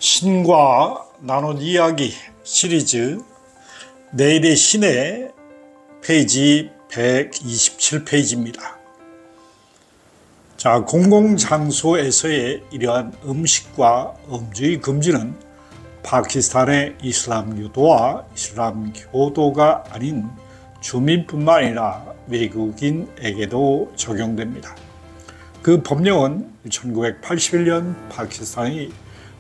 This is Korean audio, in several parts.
신과 나눈 이야기 시리즈 내일의 신의 페이지 127페이지입니다. 자, 공공장소에서의 이러한 음식과 음주의 금지는 파키스탄의 이슬람교도와 이슬람교도가 아닌 주민뿐만 아니라 외국인에게도 적용됩니다. 그 법령은 1981년 파키스탄의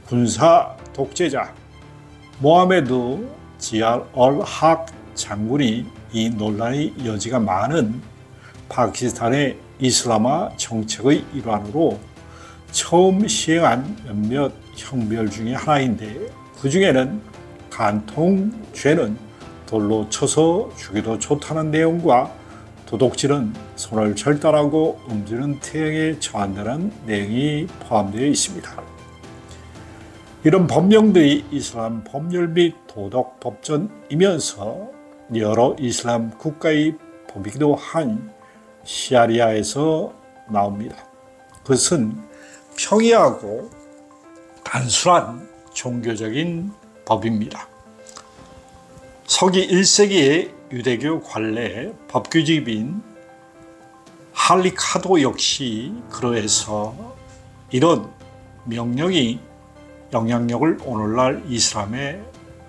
군사 독재자 모하메드 지알 얼-학 장군이 이 논란의 여지가 많은 파키스탄의 이슬람화 정책의 일환으로 처음 시행한 몇몇 형벌 중에 하나인데, 그 중에는 간통죄는 돌로 쳐서 죽여도 좋다는 내용과 도둑질은 손을 절단하고 음주는 태형에 처한다는 내용이 포함되어 있습니다. 이런 법령들이 이슬람 법률 및 도덕 법전이면서 여러 이슬람 국가의 법이기도 한 시아리아에서 나옵니다. 그것은 평이하고 단순한 종교적인 법입니다. 서기 1세기의 유대교 관례 법규집인 할리카도 역시 그러해서 이런 명령이 영향력을 오늘날 이슬람의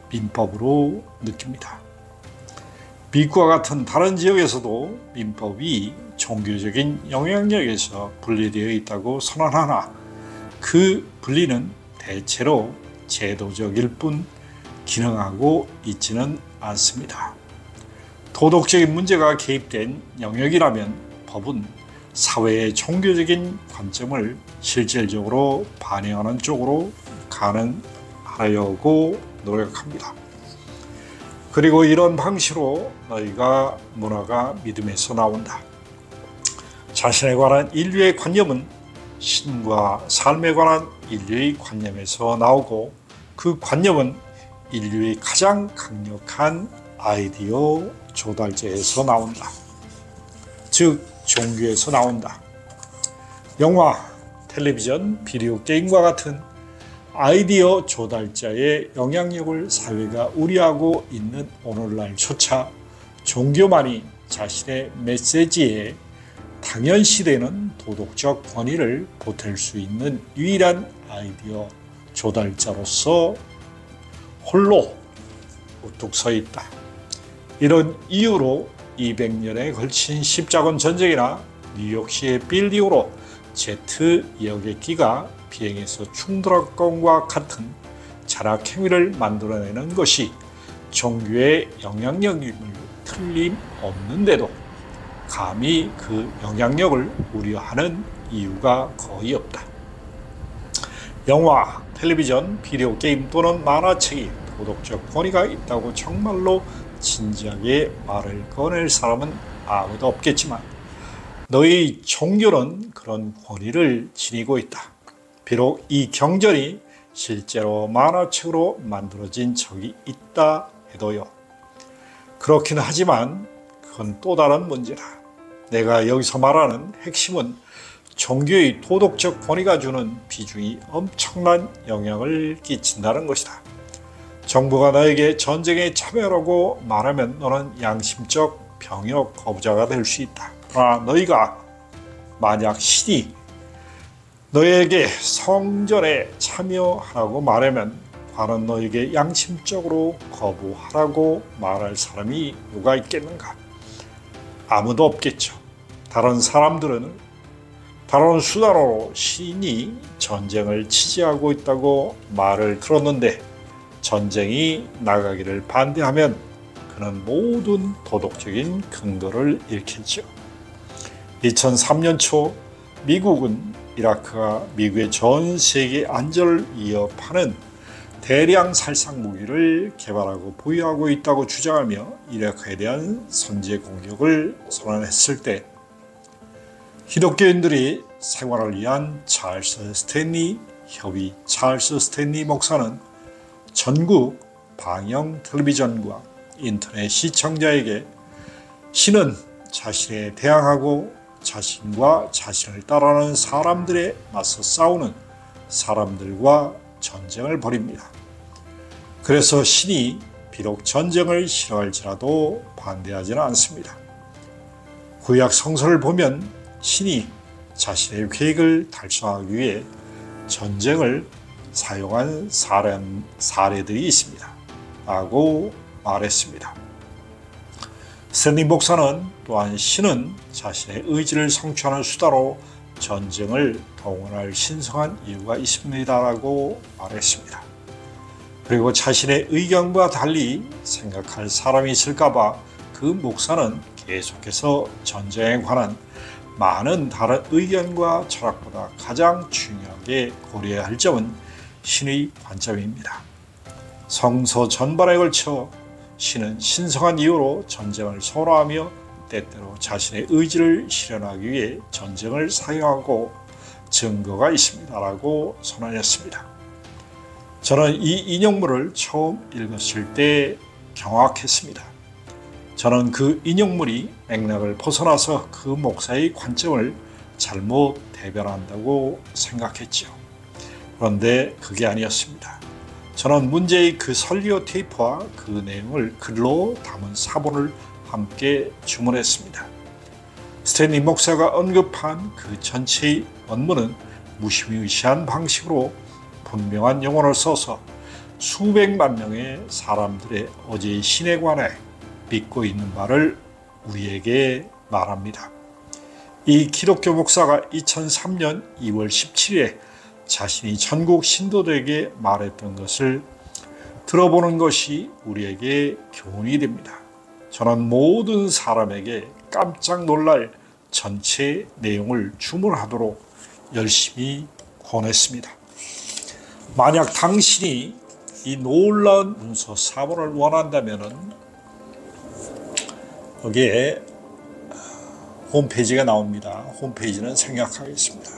민법으로 느낍니다. 미국과 같은 다른 지역에서도 민법이 종교적인 영향력에서 분리되어 있다고 선언하나 그 분리는 대체로 제도적일 뿐 기능하고 있지는 않습니다. 도덕적인 문제가 개입된 영역이라면 법은 사회의 종교적인 관점을 실질적으로 반영하는 쪽으로 가능하려고 노력합니다. 그리고 이런 방식으로 너희가 문화가 믿음에서 나온다. 자신에 관한 인류의 관념은 신과 삶에 관한 인류의 관념에서 나오고, 그 관념은 인류의 가장 강력한 아이디어 조달자에서 나온다. 즉 종교에서 나온다. 영화, 텔레비전, 비디오 게임과 같은 아이디어 조달자의 영향력을 사회가 우려하고 있는 오늘날조차 종교만이 자신의 메시지에 당연시되는 도덕적 권위를 보탤 수 있는 유일한 아이디어 조달자로서 홀로 우뚝 서 있다. 이런 이유로 200년에 걸친 십자군 전쟁이나 뉴욕시의 빌딩으로 제트 여객기가 비행해서 충돌건과 같은 잔악 행위를 만들어내는 것이 종교의 영향력임을 틀림없는데도 감히 그 영향력을 우려하는 이유가 거의 없다. 영화, 텔레비전, 비디오 게임 또는 만화책이 도덕적 권위가 있다고 정말로 진지하게 말을 꺼낼 사람은 아무도 없겠지만, 너희 종교는 그런 권위를 지니고 있다. 비록 이 경전이 실제로 만화책으로 만들어진 적이 있다 해도요. 그렇긴 하지만 그건 또 다른 문제다. 내가 여기서 말하는 핵심은 종교의 도덕적 권위가 주는 비중이 엄청난 영향을 끼친다는 것이다. 정부가 너에게 전쟁에 참여하라고 말하면 너는 양심적 병역 거부자가 될 수 있다. 그러나 너희가 만약 신이 너에게 성전에 참여하라고 말하면 과연 너에게 양심적으로 거부하라고 말할 사람이 누가 있겠는가? 아무도 없겠죠. 다른 사람들은 다른 수단으로 신이 전쟁을 지지하고 있다고 말을 들었는데, 전쟁이 나가기를 반대하면 그는 모든 도덕적인 근거를 잃겠죠. 2003년 초 미국은 이라크가 미국의 전 세계 안전을 위협하는 대량 살상 무기를 개발하고 보유하고 있다고 주장하며 이라크에 대한 선제 공격을 선언했을 때, 기독교인들이 생활을 위한 찰스 스탠리 협의 찰스 스탠리 목사는 전국 방영 텔레비전과 인터넷 시청자에게 신은 자신에 대항하고 자신과 자신을 따라하는 사람들에 맞서 싸우는 사람들과 전쟁을 벌입니다. 그래서 신이 비록 전쟁을 싫어할지라도 반대하지는 않습니다. 구약 성서를 보면 신이 자신의 계획을 달성하기 위해 전쟁을 사용한 사례들이 있습니다. 라고 말했습니다. 스탠리 목사는 또한 신은 자신의 의지를 성취하는 수다로 전쟁을 동원할 신성한 이유가 있습니다. 라고 말했습니다. 그리고 자신의 의견과 달리 생각할 사람이 있을까봐 그 목사는 계속해서 전쟁에 관한 많은 다른 의견과 철학보다 가장 중요하게 고려해야 할 점은 신의 관점입니다. 성서 전반에 걸쳐 신은 신성한 이유로 전쟁을 선호하며 때때로 자신의 의지를 실현하기 위해 전쟁을 사용하고 증거가 있습니다. 라고 선언했습니다. 저는 이 인용물을 처음 읽었을 때 경악했습니다. 저는 그 인용물이 맥락을 벗어나서 그 목사의 관점을 잘못 대변한다고 생각했죠. 그런데 그게 아니었습니다. 저는 문제의 그 설교 테이프와 그 내용을 글로 담은 사본을 함께 주문했습니다. 스탠리 목사가 언급한 그 전체의 원문은 무시무시한 방식으로 분명한 용어를 써서 수백만 명의 사람들의 어제의 신에 관해 믿고 있는 바를 우리에게 말합니다. 이 기독교 목사가 2003년 2월 17일에 자신이 전국 신도들에게 말했던 것을 들어보는 것이 우리에게 교훈이 됩니다. 저는 모든 사람에게 깜짝 놀랄 전체 내용을 주문하도록 열심히 권했습니다. 만약 당신이 이 놀라운 문서 사본을 원한다면 여기에 홈페이지가 나옵니다. 홈페이지는 생략하겠습니다.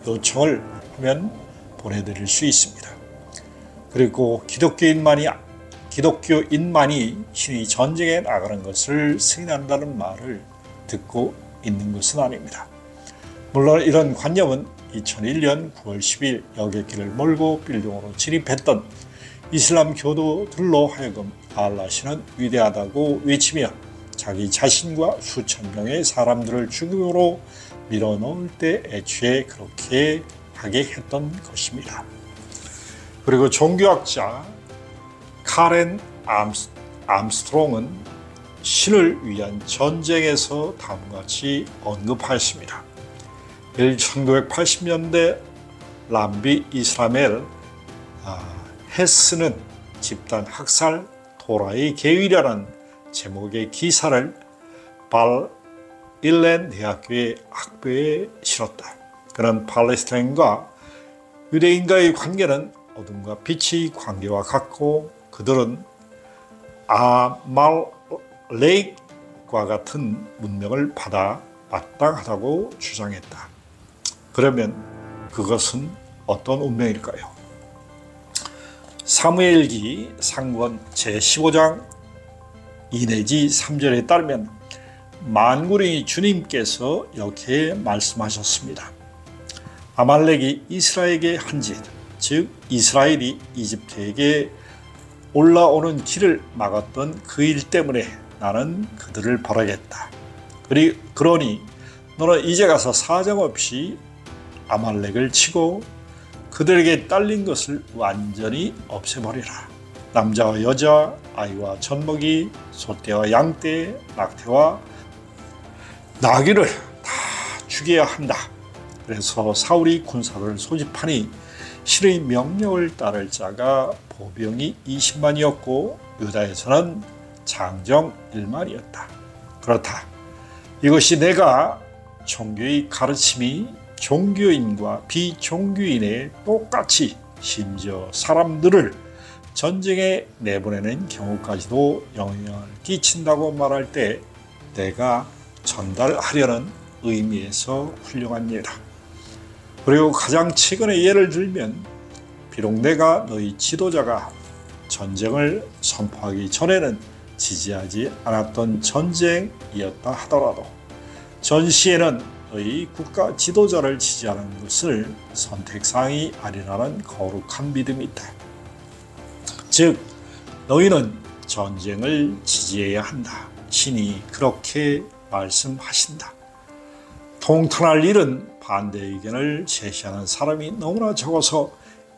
요청을 하면 보내드릴 수 있습니다. 그리고 기독교인만이 신이 전쟁에 나가는 것을 승인한다는 말을 듣고 있는 것은 아닙니다. 물론 이런 관념은 2001년 9월 10일 여객기를 몰고 빌딩으로 진입했던 이슬람 교도들로 하여금 알라신은 위대하다고 외치며 자기 자신과 수천 명의 사람들을 죽음으로 밀어넣을 때 애초에 그렇게 하게 했던 것입니다. 그리고 종교학자 카렌 암스트롱은 신을 위한 전쟁에서 다음과 같이 언급하였습니다. 1980년대 람비 이스라엘 헤스는 집단 학살 토라의 계율이라는 제목의 기사를 발일렌 대학교의 학부에 실었다. 그는 팔레스타인과 유대인과의 관계는 어둠과 빛의 관계와 같고 그들은 아말렉과 같은 문명을 받아 마땅하다고 주장했다. 그러면 그것은 어떤 운명일까요? 사무엘기 상권 제15장 2 내지 3절에 따르면 만군의 주님께서 이렇게 말씀하셨습니다. 아말렉이 이스라엘에게 한 짓, 즉 이스라엘이 이집트에게 올라오는 길을 막았던 그 일 때문에 나는 그들을 벌하겠다. 그러니 너는 이제 가서 사정없이 아말렉을 치고 그들에게 딸린 것을 완전히 없애버리라. 남자와 여자, 아이와 젖먹이, 소떼와 양떼, 낙태와 나귀를 다 죽여야 한다. 그래서 사울이 군사를 소집하니 신의 명령을 따를 자가 보병이 20만이었고 유다에서는 장정 1만이었다. 그렇다. 이것이 내가 종교의 가르침이 종교인과 비종교인의 똑같이 심지어 사람들을 전쟁에 내보내는 경우까지도 영향을 끼친다고 말할 때 내가 전달하려는 의미에서 훌륭한 예다. 그리고 가장 최근의 예를 들면 비록 내가 너희 지도자가 전쟁을 선포하기 전에는 지지하지 않았던 전쟁이었다 하더라도 전시에는 너희 국가 지도자를 지지하는 것을 선택사항이 아니라는 거룩한 믿음이 있다. 즉 너희는 전쟁을 지지해야 한다. 신이 그렇게 말씀하신다. 통탄할 일은 반대 의견을 제시하는 사람이 너무나 적어서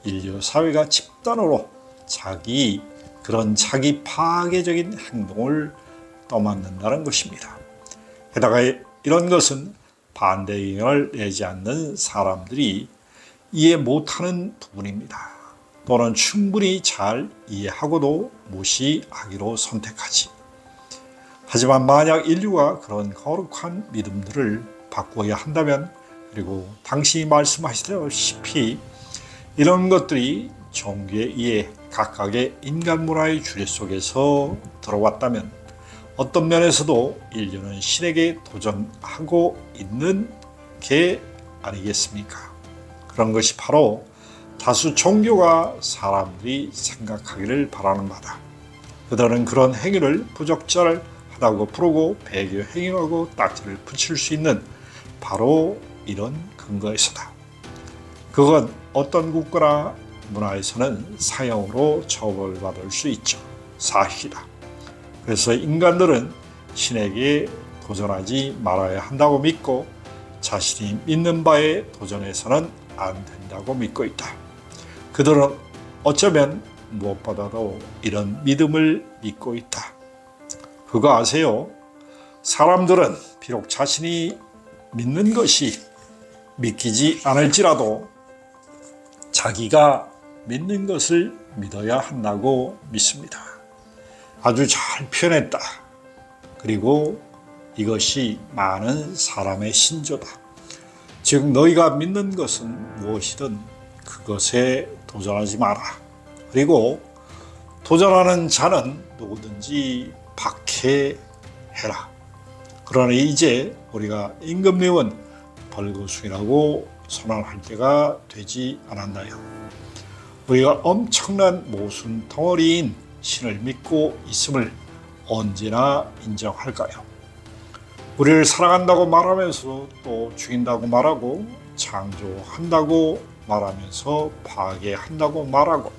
인류 사회가 집단으로 자기 파괴적인 행동을 떠맡는다는 것입니다. 게다가 이런 것은 반대 의견을 내지 않는 사람들이 이해 못하는 부분입니다. 또는 충분히 잘 이해하고도 무시하기로 선택하지. 하지만 만약 인류가 그런 거룩한 믿음들을 바꿔야 한다면, 그리고 당신이 말씀하시다시피 이런 것들이 종교에 의해 각각의 인간 문화의 주례 속에서 들어왔다면 어떤 면에서도 인류는 신에게 도전하고 있는 게 아니겠습니까? 그런 것이 바로 다수 종교가 사람들이 생각하기를 바라는 바다. 그들은 그런 행위를 부적절하다고 부르고 배교 행위하고 딱지를 붙일 수 있는 바로 이런 근거에서다. 그건 어떤 국가나 문화에서는 사형으로 처벌받을 수 있죠. 사실이다. 그래서 인간들은 신에게 도전하지 말아야 한다고 믿고 자신이 믿는 바에 도전해서는 안 된다고 믿고 있다. 그들은 어쩌면 무엇보다도 이런 믿음을 믿고 있다. 그거 아세요? 사람들은 비록 자신이 믿는 것이 믿기지 않을지라도 자기가 믿는 것을 믿어야 한다고 믿습니다. 아주 잘 표현했다. 그리고 이것이 많은 사람의 신조다. 즉 너희가 믿는 것은 무엇이든 그것에 도전하지 마라. 그리고 도전하는 자는 누구든지 박해해라. 그러나 이제 우리가 임금님은 벌거숭이라고 선언할 때가 되지 않았나요? 우리가 엄청난 모순 덩어리인 신을 믿고 있음을 언제나 인정할까요? 우리를 사랑한다고 말하면서 또 죽인다고 말하고 창조한다고 말하면서 파괴한다고 말하고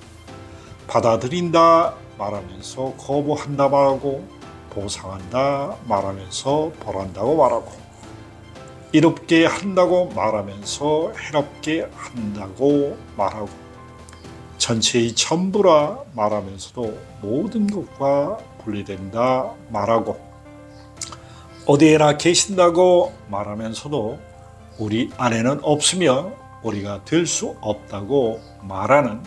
받아들인다 말하면서 거부한다 말하고 보상한다 말하면서 벌한다고 말하고 이롭게 한다고 말하면서 해롭게 한다고 말하고 전체의 전부라 말하면서도 모든 것과 분리된다 말하고 어디에나 계신다고 말하면서도 우리 안에는 없으며 우리가 될 수 없다고 말하는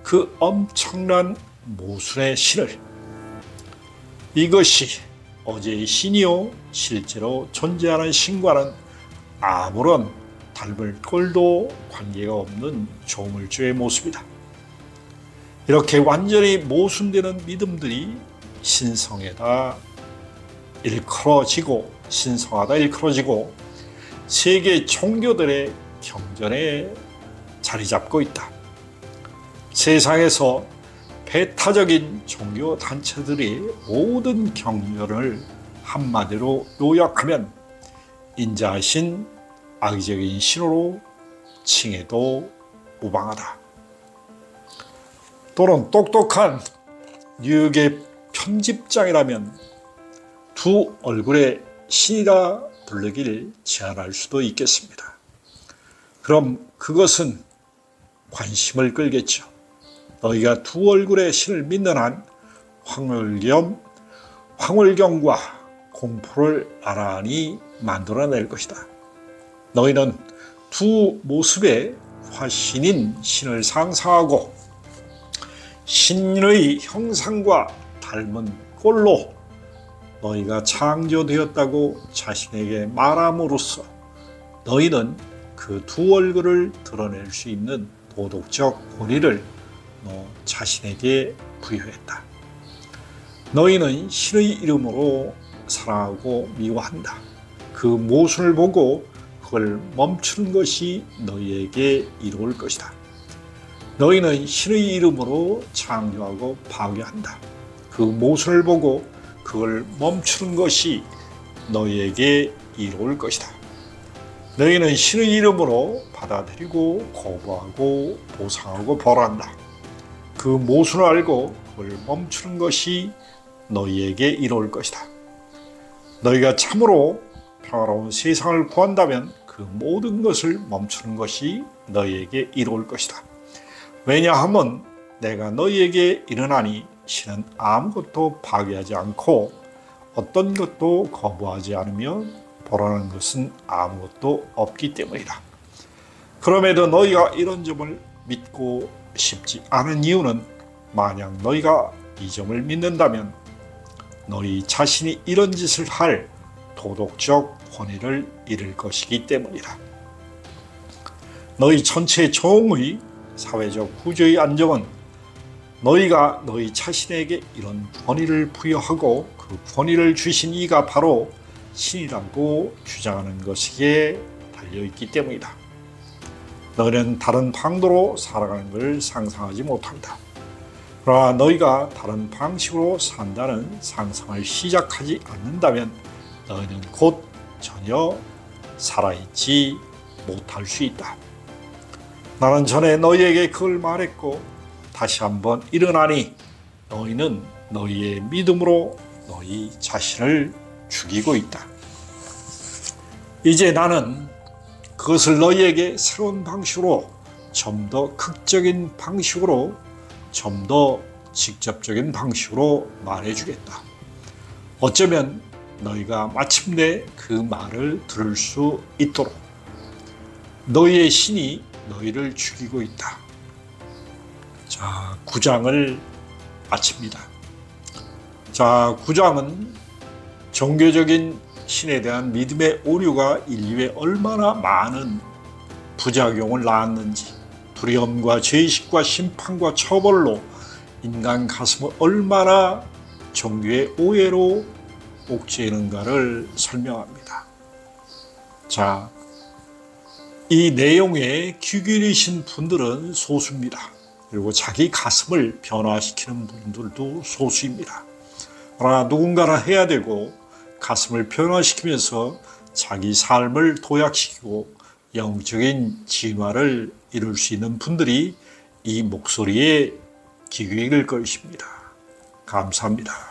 그 엄청난 모순의 신을, 이것이 어제의 신이요 실제로 존재하는 신과는 아무런 닮을 꼴도 관계가 없는 조물주의 모습이다. 이렇게 완전히 모순되는 믿음들이 신성하다 일컬어지고 세계 종교들의 경전에 자리 잡고 있다. 세상에서 배타적인 종교 단체들의 모든 경전을 한마디로 요약하면 인자하신 악의적인 신으로 칭해도 무방하다. 또는 똑똑한 뉴욕의 편집장이라면 두 얼굴의 신이라 부르길 제안할 수도 있겠습니다. 그럼 그것은 관심을 끌겠죠. 너희가 두 얼굴의 신을 믿는 한 황홀경과 공포를 나란히 만들어낼 것이다. 너희는 두 모습의 화신인 신을 상상하고 신의 형상과 닮은 꼴로 너희가 창조되었다고 자신에게 말함으로써 너희는 그 두 얼굴을 드러낼 수 있는 도덕적 권위를 너 자신에게 부여했다. 너희는 신의 이름으로 사랑하고 미워한다. 그 모순을 보고 그걸 멈추는 것이 너희에게 이로울 것이다. 너희는 신의 이름으로 창조하고 파괴한다. 그 모순을 보고 그걸 멈추는 것이 너희에게 이로울 것이다. 너희는 신의 이름으로 받아들이고 거부하고 보상하고 벌한다. 그 모순을 알고 그걸 멈추는 것이 너희에게 이로울 것이다. 너희가 참으로 평화로운 세상을 구한다면 그 모든 것을 멈추는 것이 너희에게 이로울 것이다. 왜냐하면 내가 너희에게 이르나니 신은 아무것도 파괴하지 않고 어떤 것도 거부하지 않으며 보라는 것은 아무것도 없기 때문이다. 그럼에도 너희가 이런 점을 믿고 싶지 않은 이유는 만약 너희가 이 점을 믿는다면 너희 자신이 이런 짓을 할 도덕적 권위를 잃을 것이기 때문이다. 너희 전체 종의 사회적 구조의 안정은 너희가 너희 자신에게 이런 권위를 부여하고 그 권위를 주신 이가 바로 신이라고 주장하는 것에 달려있기 때문이다. 너희는 다른 방도로 살아가는 것을 상상하지 못한다. 그러나 너희가 다른 방식으로 산다는 상상을 시작하지 않는다면 너희는 곧 전혀 살아있지 못할 수 있다. 나는 전에 너희에게 그걸 말했고 다시 한번 일어나니 너희는 너희의 믿음으로 너희 자신을 죽이고 있다. 이제 나는 그것을 너희에게 새로운 방식으로 좀 더 극적인 방식으로 좀 더 직접적인 방식으로 말해주겠다. 어쩌면 너희가 마침내 그 말을 들을 수 있도록 너희의 신이 너희를 죽이고 있다. 자, 9장을 마칩니다. 자, 9장은 종교적인 신에 대한 믿음의 오류가 인류에 얼마나 많은 부작용을 낳았는지, 두려움과 죄의식과 심판과 처벌로 인간 가슴을 얼마나 종교의 오해로 옥죄는가를 설명합니다. 자, 이 내용에 귀 기울이신 분들은 소수입니다. 그리고 자기 가슴을 변화시키는 분들도 소수입니다. 그러나 누군가는 해야 되고 가슴을 변화시키면서 자기 삶을 도약시키고 영적인 진화를 이룰 수 있는 분들이 이 목소리에 귀 기울일 것입니다. 감사합니다.